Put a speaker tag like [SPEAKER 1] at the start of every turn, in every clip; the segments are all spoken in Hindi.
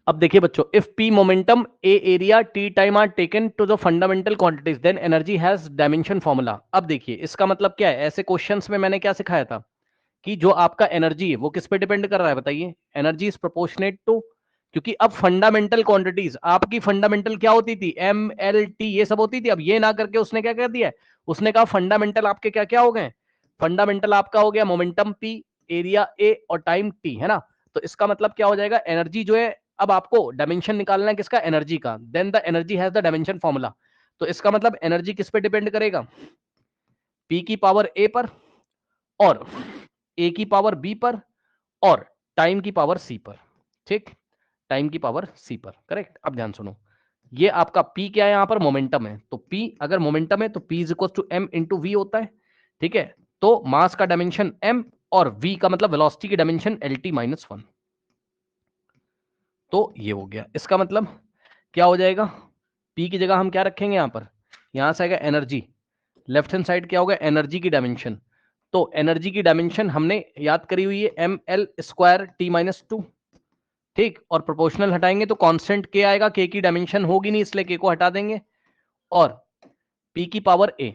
[SPEAKER 1] अब देखिए बच्चों, if P momentum A area T time are taken to the fundamental quantities then energy has dimension formula. अब देखिए इसका मतलब क्या है, ऐसे क्वेश्चंस में मैंने क्या सिखाया था कि जो आपका एनर्जी है वो किस पे डिपेंड कर रहा है, बताइए। एनर्जी इज प्रोपोर्शनेट टू, क्योंकि अब फंडामेंटल क्वांटिटीज आपकी फंडामेंटल क्या होती थी, एम एल टी ये सब होती थी। अब ये ना करके उसने क्या कर दिया है, उसने कहा फंडामेंटल आपके क्या क्या हो गए, फंडामेंटल आपका हो गया मोमेंटम पी, एरिया ए और टाइम टी, है ना। तो इसका मतलब क्या हो जाएगा, एनर्जी जो है, अब आपको डायमेंशन निकालना है किसका, एनर्जी का, then the energy has the dimension formula. तो इसका मतलब एनर्जी किस पे डिपेंड करेगा, पी की पावर ए पर, और ए की पावर बी पर, और टाइम की पावर सी पर। ठीक, टाइम की पावर सी पर, करेक्ट। अब ध्यान सुनो, ये आपका पी क्या है, यहां पर मोमेंटम है, तो पी अगर मोमेंटम है तो P is equal to M into V होता है। ठीक है, तो मास का डायमेंशन एम और वी का मतलब वेलोसिटी की dimension L T minus one. तो ये हो गया, इसका मतलब क्या हो जाएगा, पी की जगह हम क्या रखेंगे, यहां पर यहां से आएगा एनर्जी, लेफ्ट हैंड साइड क्या होगा, एनर्जी की डायमेंशन। तो एनर्जी की डायमेंशन हमने याद करी हुई है, M L square T minus two. ठीक, और प्रोपोर्शनल हटाएंगे तो कांस्टेंट के आएगा, के की डायमेंशन होगी नहीं इसलिए के को हटा देंगे, और पी की पावर ए,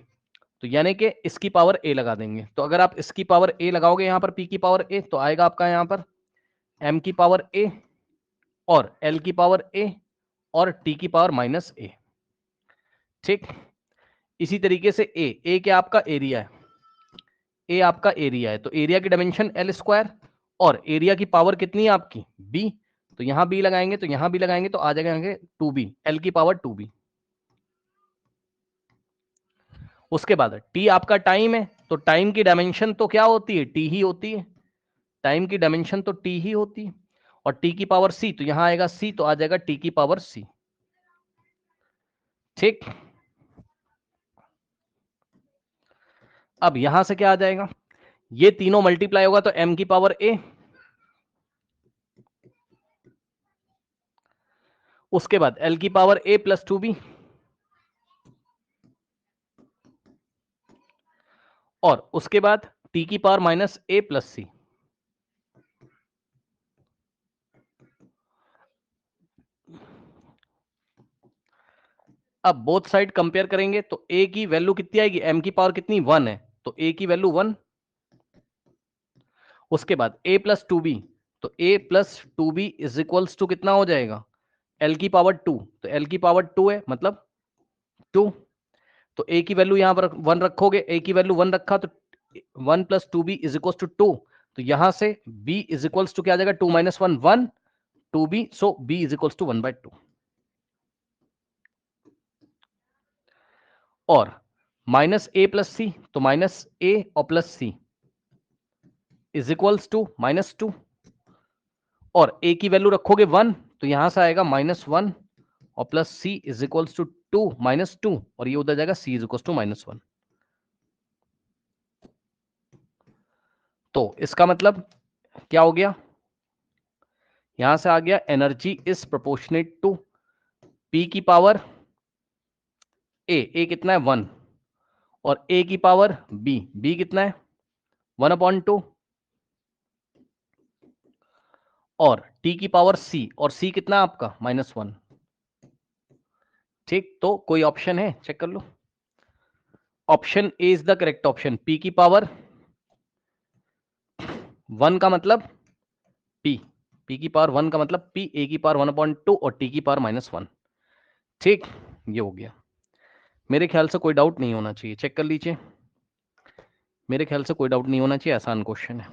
[SPEAKER 1] तो यानी कि इसकी पावर ए लगा देंगे। तो अगर आप इसकी पावर ए लगाओगे यहां पर, पी की पावर ए, तो आएगा आपका यहां पर एम की पावर ए और एल की पावर ए और टी की पावर माइनस ए। ठीक, इसी तरीके से ए क्या आपका एरिया है, ए आपका एरिया है, तो एरिया की डायमेंशन एल स्क्वायर, और एरिया की पावर कितनी है आपकी, बी, तो यहां बी लगाएंगे, तो यहां भी लगाएंगे तो आ जाएगा टू बी, एल की पावर टू बी। उसके बाद टी आपका टाइम है, तो टाइम की डायमेंशन तो क्या होती है, टी ही होती है, टाइम की डायमेंशन तो टी ही होती है। और टी की पावर सी, तो यहां आएगा सी, तो आ जाएगा टी की पावर सी। ठीक, अब यहां से क्या आ जाएगा, ये तीनों मल्टीप्लाई होगा तो एम की पावर ए, उसके बाद एल की पावर ए प्लस टू बी, और उसके बाद टी की पावर माइनस ए प्लस सी। अब बोथ साइड कंपेयर करेंगे तो ए की वैल्यू कितनी आएगी, एम की पावर कितनी, वन है, तो ए की वैल्यू वन। उसके बाद ए प्लस टू बी, तो A plus two B is equals to कितना हो जाएगा, एल की पावर टू, तो एल की पावर टू है मतलब टू। तो ए की वैल्यू यहां पर वन रखोगे, ए की वैल्यू वन रखा तो one plus two B is equal to two, तो यहां से बी इज इक्वल्स टू क्या आ जाएगा, two minus one one, two B, so B is equals to one by two. और माइनस ए प्लस सी, तो माइनस ए और plus C is equals to minus two, और ए की वैल्यू रखोगे वन, तो यहां से आएगा माइनस वन, और plus C is equals to two minus two, और ये उधर जाएगा C is equals to minus one. तो इसका मतलब क्या हो गया, यहां से आ गया energy is proportionate to P की पावर ए कितना है वन, और ए की पावर बी कितना है वन अपॉन टू, और टी की पावर सी, और सी कितना है आपका माइनस वन। ठीक, तो कोई ऑप्शन है, चेक कर लो। Option A is the correct option, P की पावर वन का मतलब पी, पी की पावर वन का मतलब पी, ए की पावर वन अपॉइंट टू और टी की पावर माइनस वन। ठीक, ये हो गया। मेरे ख्याल से कोई डाउट नहीं होना चाहिए, चेक कर लीजिए। मेरे ख्याल से कोई डाउट नहीं होना चाहिए, आसान क्वेश्चन है।